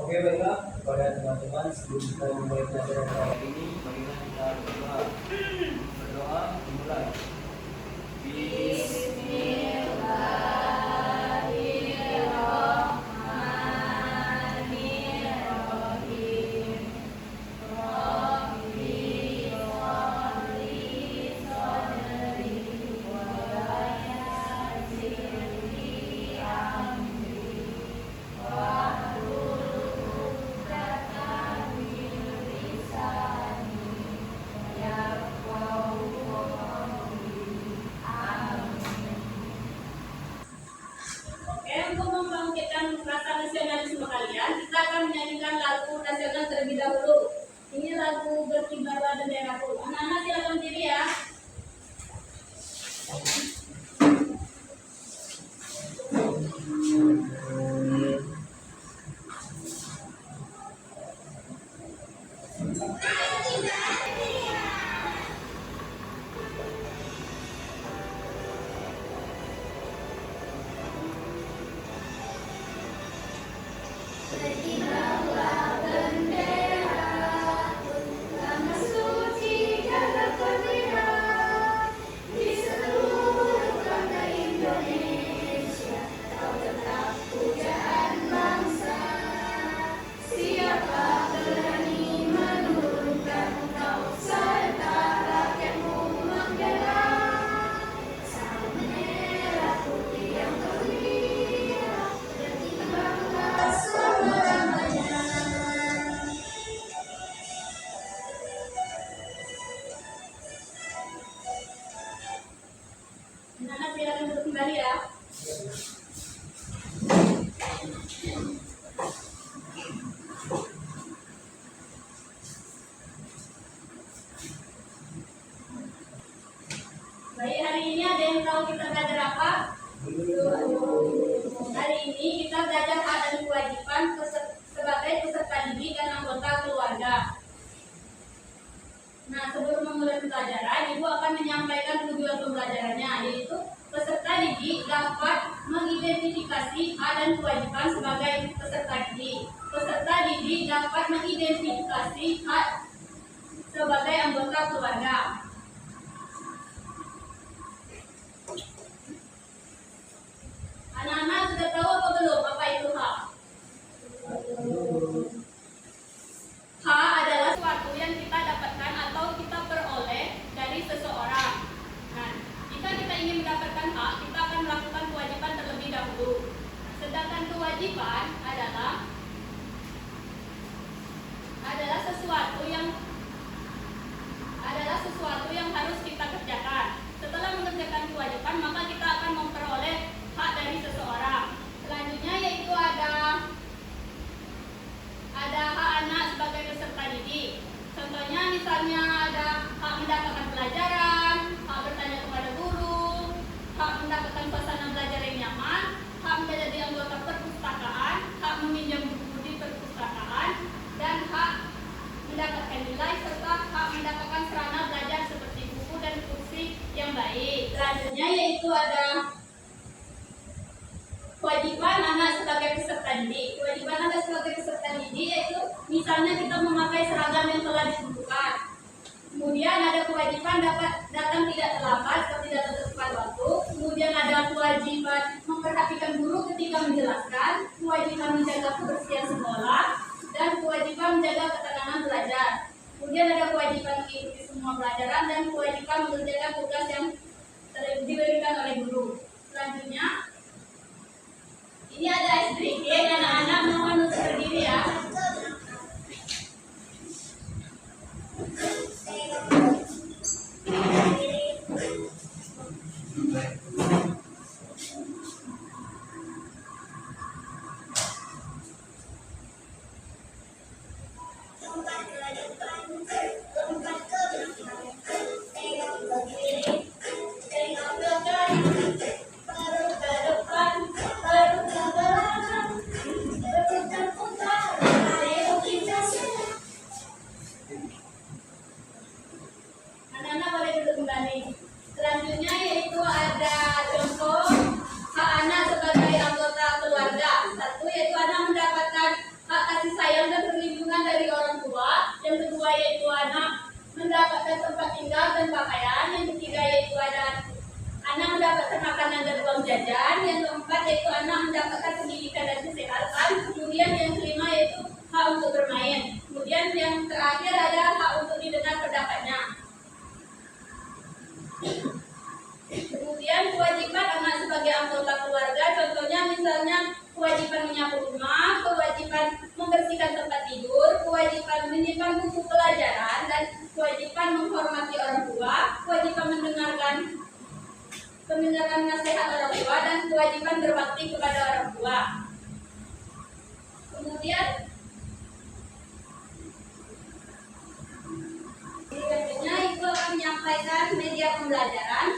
Oke, baiklah kepada teman-teman, sebelum kita memulai pelajaran kali ini, marilah kita berdoa. Berdoa dimulai. Untuk membangkitkan rasa nasionalisme kalian, kita akan menyanyikan lagu nasional terlebih dahulu. Ini lagu Berkibarlah Benderaku. Anak-anak silakan berdiri ya. Berkibarlah benderaku, nama suci jagat bendera di seluruh bangsa Indonesia. Kau tetap pujaan bangsa. Siapa berani menurunkan kau serta rakyatmu membela? Sang merah putih yang gembira, berkibarlah selama-lamanya. Anak-anak silakan duduk kembali ya. Baik, hari ini ada yang tahu kita belajar apa? Hari ini kita belajar hak dan kewajiban sebagai peserta didik dan anggota keluarga. Nah, sebelum memulai pembelajaran, Ibu akan menyampaikan tujuan pembelajarannya, yaitu peserta didik dapat mengidentifikasi hak dan kewajiban sebagai peserta didik. Peserta didik dapat mengidentifikasi hak sebagai anggota keluarga. Anak-anak sudah tahu apa belum apa itu hak? Hak adalah sesuatu yang kita dapatkan atau kita peroleh dari seseorang. Nah, jika kita ingin mendapatkan hak, kita akan melakukan kewajiban terlebih dahulu. Sedangkan kewajiban adalah sesuatu yang harus kita kerjakan. Setelah mengerjakan kewajiban, maka kita akan memperoleh hak dari seseorang. Selanjutnya yaitu ada hak anak sebagai peserta didik. Contohnya misalnya ada hak mendapatkan pelajaran, hak bertanya kepada guru, hak mendapatkan suasana belajar yang nyaman, hak menjadi anggota perpustakaan, hak meminjam buku di perpustakaan, dan hak mendapatkan nilai serta hak mendapatkan sarana belajar seperti buku dan kursi yang baik. Selanjutnya yaitu ada kewajiban anak sebagai peserta didik. Kewajiban anak sebagai peserta didik yaitu misalnya kita memakai seragam yang telah ditentukan. Kemudian ada kewajiban dapat datang tidak terlambat atau tidak tepat waktu. Kemudian ada kewajiban memperhatikan guru ketika menjelaskan, kewajiban menjaga kebersihan sekolah, dan kewajiban menjaga ketenangan belajar. Kemudian ada kewajiban mengikuti semua pelajaran dan kewajiban mengerjakan tugas yang diberikan oleh guru. Selanjutnya, ini ada ice drinking, anak-anak mohon untuk berdiri ya. yaitu anak mendapatkan pendidikan dan kesehatan. Kemudian yang kelima yaitu hak untuk bermain. Kemudian yang terakhir ada hak untuk didengar pendapatnya. Kemudian kewajiban anak sebagai anggota keluarga, contohnya misalnya kewajiban menyapu rumah, kewajiban membersihkan tempat tidur, kewajiban menyimpan buku pelajaran, dan kewajiban menghormati orang tua, kewajiban mendengarkan nasihat orang tua, dan kewajiban berbakti kepada orang tua. Kemudian selanjutnya itu akan menyampaikan media pembelajaran,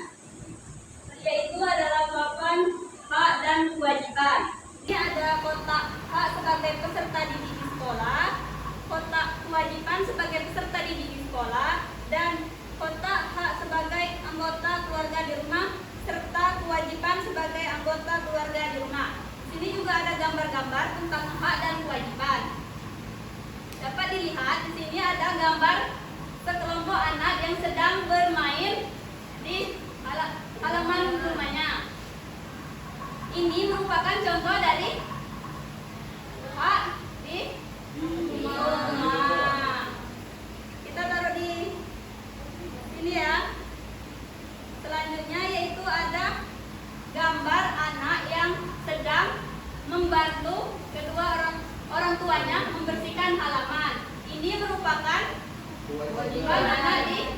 yaitu adalah papan hak dan kewajiban. Ini ada kotak hak sebagai peserta didik di sekolah, kotak kewajiban sebagai peserta didik di sekolah, dan kotak hak sebagai anggota keluarga di rumah, serta kewajiban sebagai anggota keluarga di rumah. Di sini juga ada gambar-gambar tentang hak dan kewajiban. Dapat dilihat di sini ada gambar sekelompok anak yang sedang bermain di halaman rumahnya. Ini merupakan contoh dari hak di rumah. Kita taruh di sini ya. Selanjutnya yaitu ada gambar anak yang sedang membantu kedua orang tuanya membersihkan halaman. Ini merupakan kewajiban anak di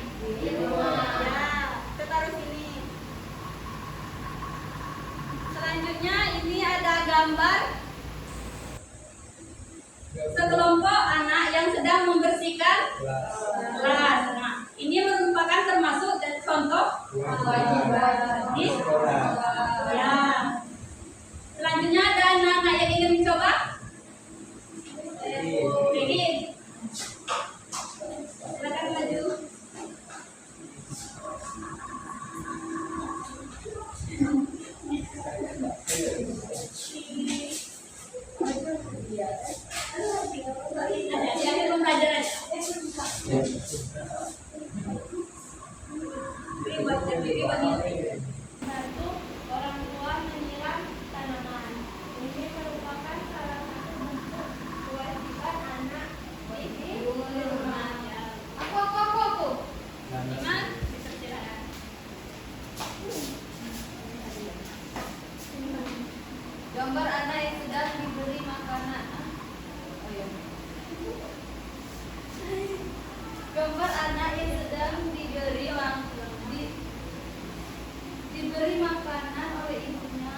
rumah. Ya, kita taruh sini. Selanjutnya ini ada gambar sekelompok anak yang sedang membersihkan kelas. Nah, ini merupakan termasuk dan contoh kewajiban di sekolah. Ya. Selanjutnya ada anak-anak yang ingin mencoba. Ingin. Silakan maju. Di akhir pembelajaran. Satu, orang tua menyiram tanaman. Ini merupakan salah satu bentuk kewajiban anak di rumah. Aku. Lima, dipersilakan. Gambar anak yang sedang diberi makanan. Gambar anak yang sedang diberi makanan oleh ibunya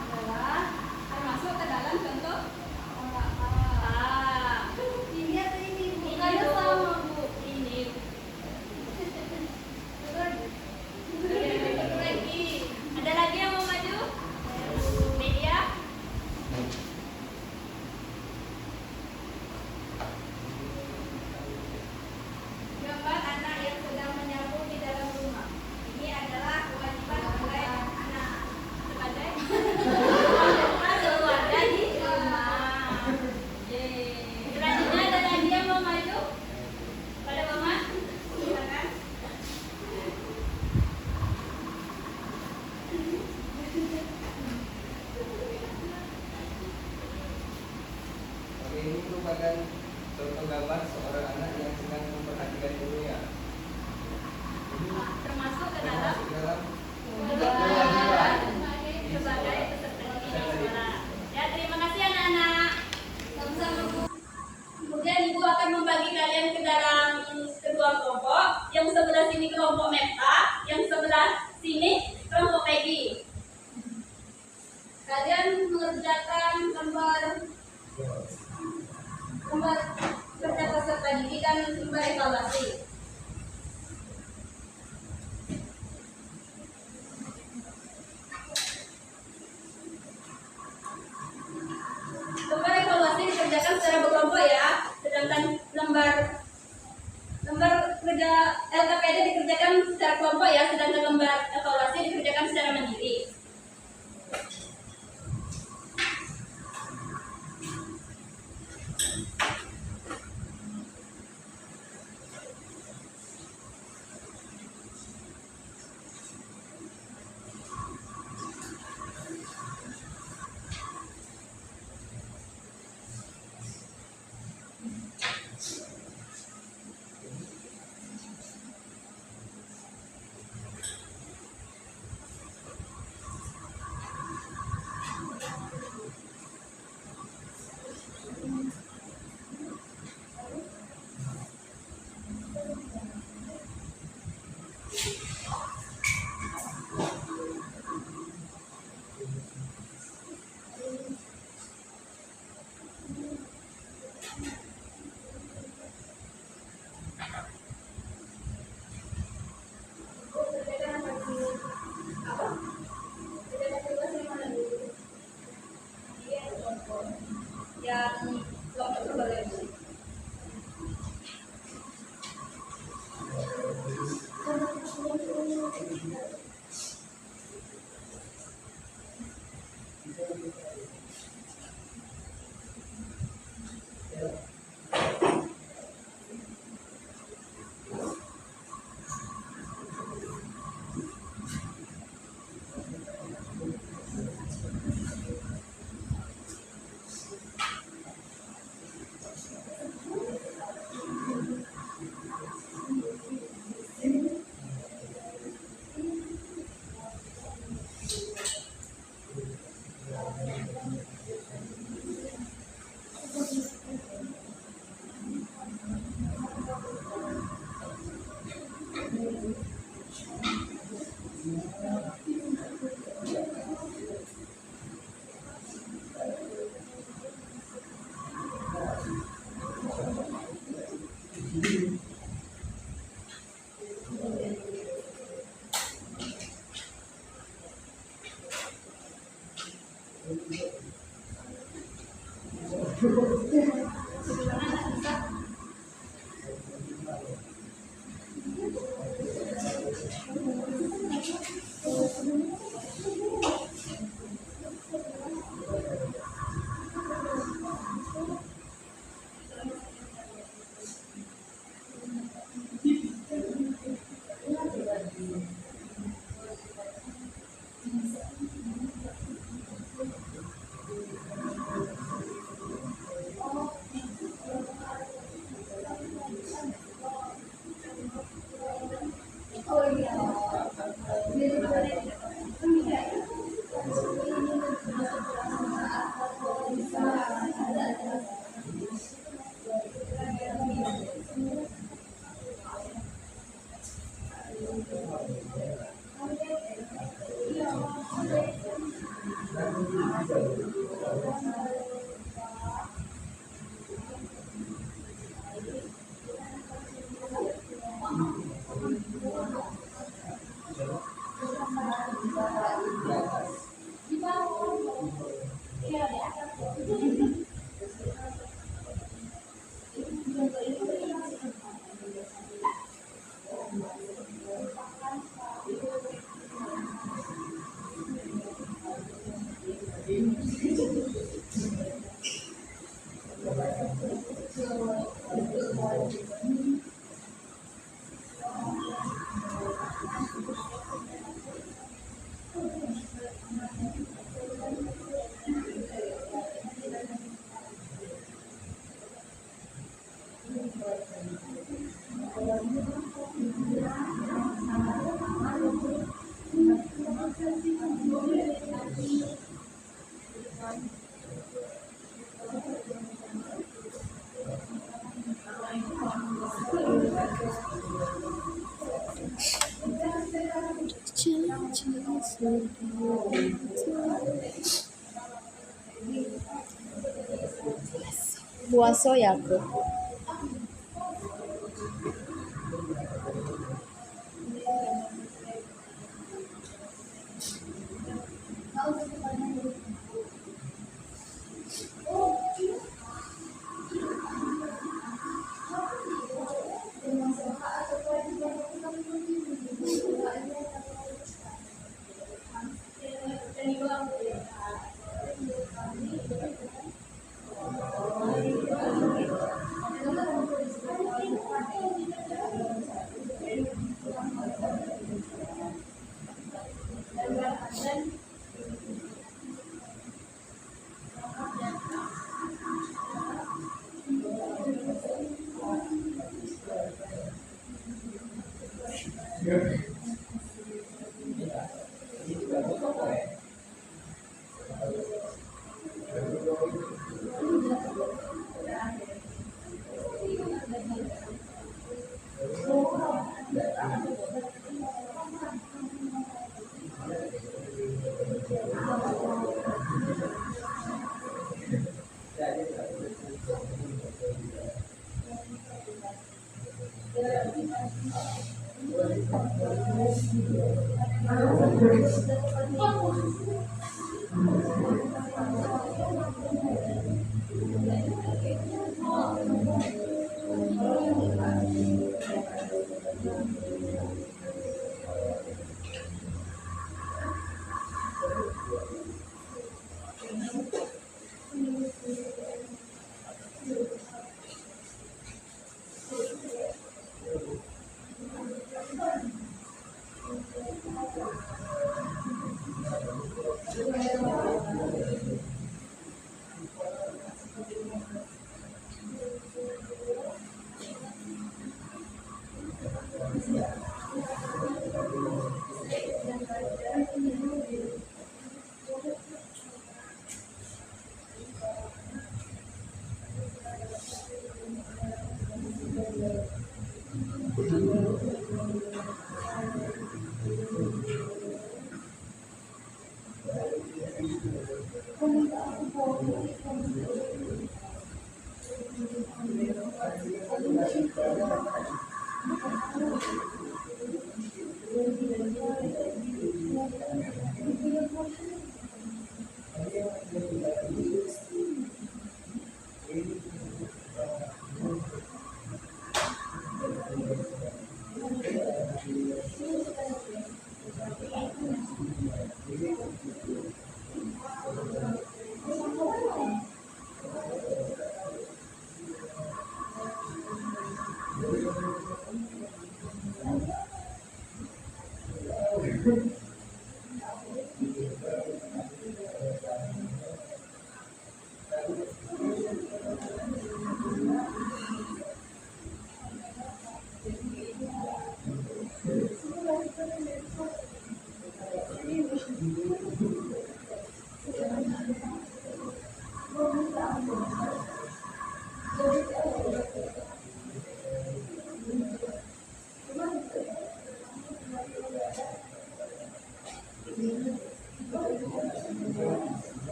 adalah termasuk ke dalam contoh ini atau ini bu? Bukan sama bu, ini. Ada lagi yang mau maju? Media. Gambar anak yang sedang menyapu di dalam rumah. Ini adalah kewajiban sebagai anak, sebagai keluarga di rumah. Selanjutnya ada lagi yang mau maju? Pada mama? Silakan. Oke, ini merupakan contoh gambar seorang anak yang sedang memperhatikan gurunya. Ini Termasuk ke dalam dalam kewajiban sebagai peserta didik di sekolah. Ya, terima kasih anak-anak. Sama-sama Bu. Kemudian Ibu akan membagi kalian ke dalam kedua kelompok. Yang sebelah sini kelompok Meta, yang sebelah sini kelompok Peggy. Kalian mengerjakan lembar kerja peserta didik dan lembar evaluasi. Lembar evaluasi dikerjakan secara berkelompok ya, sedangkan lembar kerja LKPD dikerjakan secara kelompok ya, sedangkan lembar evaluasi dikerjakan secara mandiri. Puasa ya aku.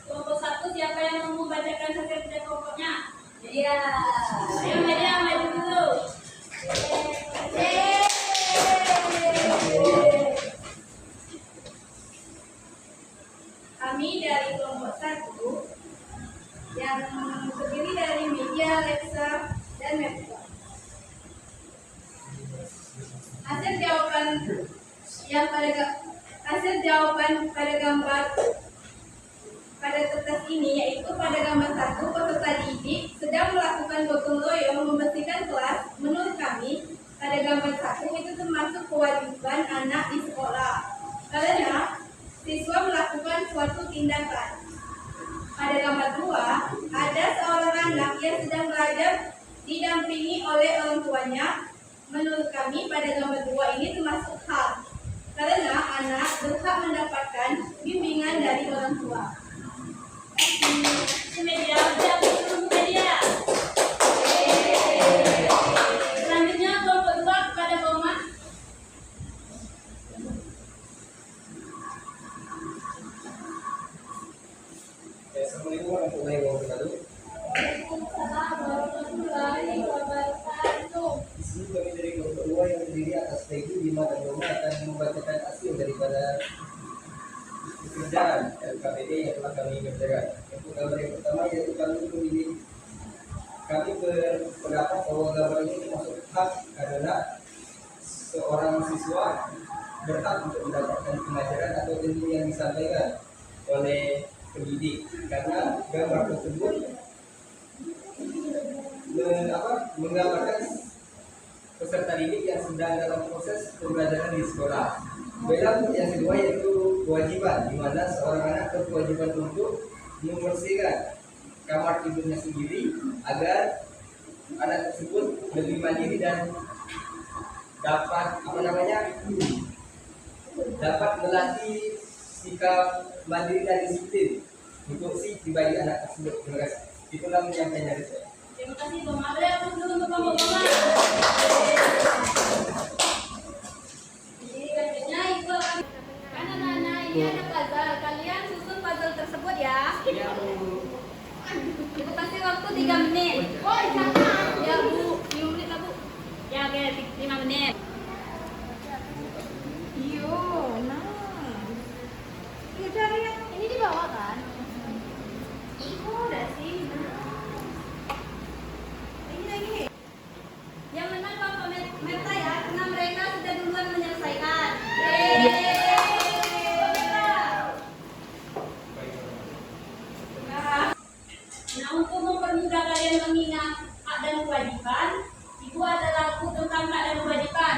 Kelompok satu, siapa yang mau membacakan hasil kerja kelompoknya? Iya. Ayo media maju dulu. Kami dari kelompok satu yang terdiri dari media, Alexa, dan Mepsa. Hasil jawaban pada gambar pada kertas ini yaitu pada gambar 1, peserta didik sedang melakukan gotong royong membersihkan kelas. Menurut kami pada gambar 1 itu termasuk kewajiban anak di sekolah karena siswa melakukan suatu tindakan. Pada gambar 2 ada seorang anak yang sedang belajar didampingi oleh orang tuanya. Menurut kami pada gambar 2 ini termasuk hak karena anak berhak mendapatkan bimbingan dari orang tua. Media, media. Selanjutnya kelompok 2 kepada Boma. Assalamualaikum warahmatullahi wabarakatuh. Waalaikumsalam warahmatullahi wabarakatuh. Di sini kami dari kelompok 2 yang terdiri atas Peggy, Bima, dan Roma akan membacakan hasil daripada pekerjaan LKPD yang telah kami kerjakan. Untuk gambar yang pertama yaitu kami berpendapat bahwa gambar ini termasuk hak karena seorang siswa berhak untuk mendapatkan pengajaran atau ilmu yang disampaikan oleh pendidik karena gambar tersebut menggambarkan peserta didik yang sedang dalam proses pembelajaran di sekolah. Kemudian yang kedua yaitu kewajiban, di mana seorang anak berkewajiban untuk membersihkan kamar tidurnya sendiri agar anak tersebut lebih mandiri dan dapat dapat melatih sikap mandiri dan disiplin untuk si pribadi anak tersebut. Terima kasih. Itulah penyampaian dari saya. Terima kasih Boma. Ada yang dulu untuk kelompok Boma. Jadi selanjutnya itu kan anak-anak ini ada puzzle. Kalian susun puzzle tersebut ya. Itu pasti waktu 3 menit. Oh, jangan. Ya Bu, 5 menit lah Bu. Ya oke, 5 menit. Iyo, nah. Iya cari yang ini dibawa kan? Iku udah sih. Ini. Yang menang kelompok Meta ya, karena mereka sudah duluan menyelesaikan. Nah, untuk mempermudah kalian mengingat hak dan kewajiban, itu ada lagu tentang hak dan kewajiban.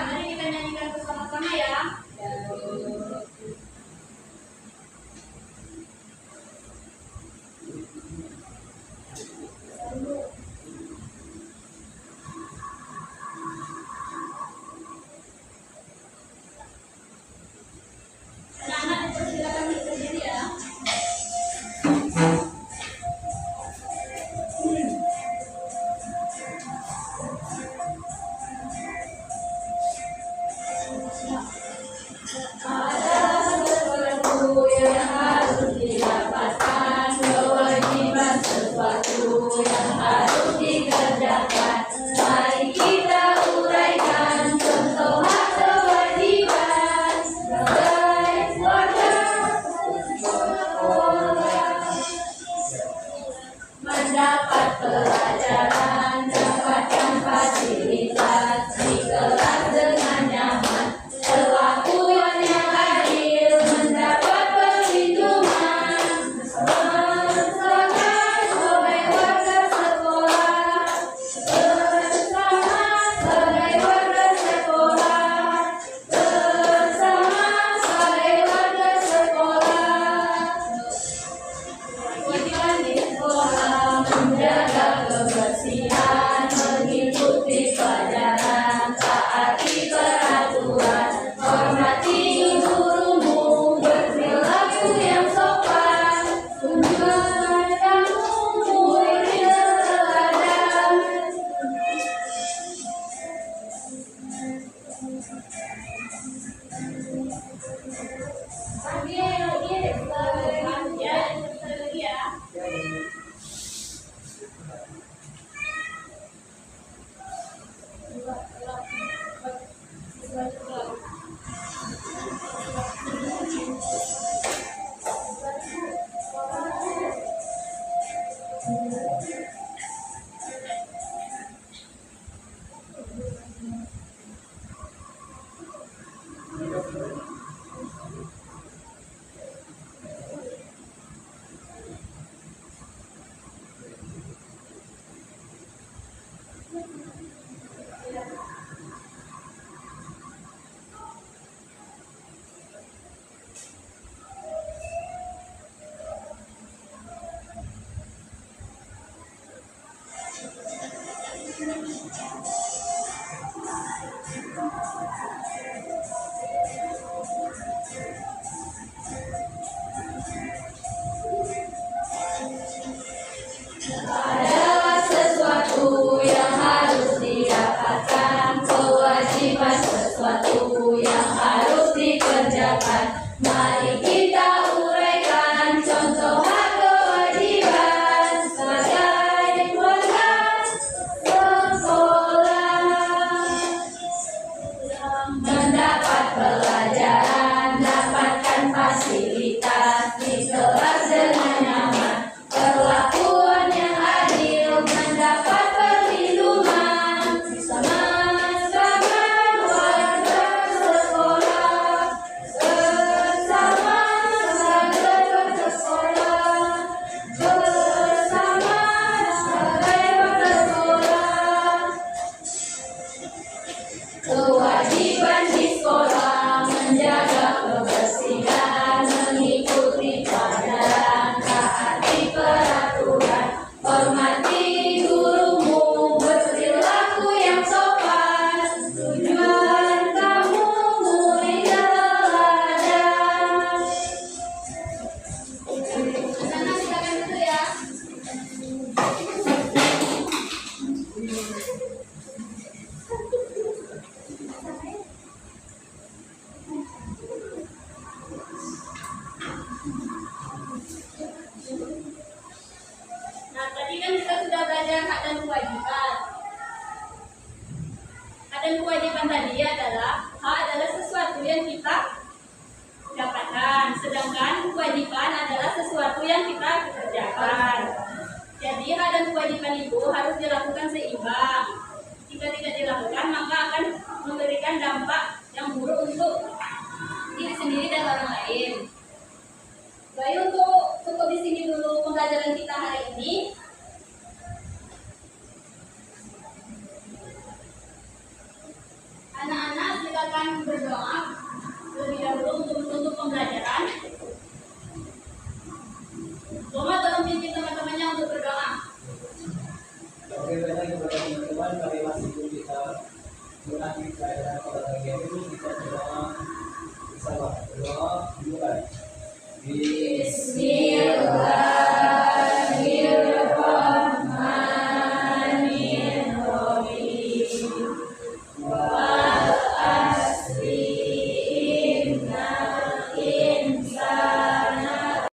Adalah sesuatu yang harus didapatkan, kewajiban sesuatu yang harus dikerjakan. Mari kita uraikan contoh hak kewajiban sebagai keluarga sekolah. Mendapat pelajaran, dapatkan fasilitas di kelas dengan nyaman. Perlakuan yang adil, mendapat perlindungan sama-sama warga sekolah, bersama sebagai warga sekolah, bersama sebagai warga sekolah. Kewajiban di sekolah menjaga kebersihan, mengikuti pelajaran, taati peraturan, hormati gurumu, berperilaku yang sopan. Tujuan kamu murid teladan. Anak-anak silakan dulu ya. Nah, tadi kan kita sudah belajar hak dan kewajiban. Hak dan kewajiban tadi adalah hak adalah sesuatu yang kita dapatkan, sedangkan kewajiban adalah sesuatu yang kita kerjakan. Jadi hak dan kewajiban itu harus dilakukan seimbang. Jika tidak dilakukan, maka akan memberikan dampak yang buruk untuk diri sendiri dan orang lain. Baik, untuk cukup di sini dulu pembelajaran kita hari ini. Anak-anak silakan berdoa terlebih dahulu untuk menutup pembelajaran. Tolong tolong pimpin teman-temannya untuk berdoa. Oke, baiklah kepada teman-teman, kami masih belum bisa menanti keadaan pada bagian itu. Kita berdoa bersama. Berdoa dimulai. Bismillah.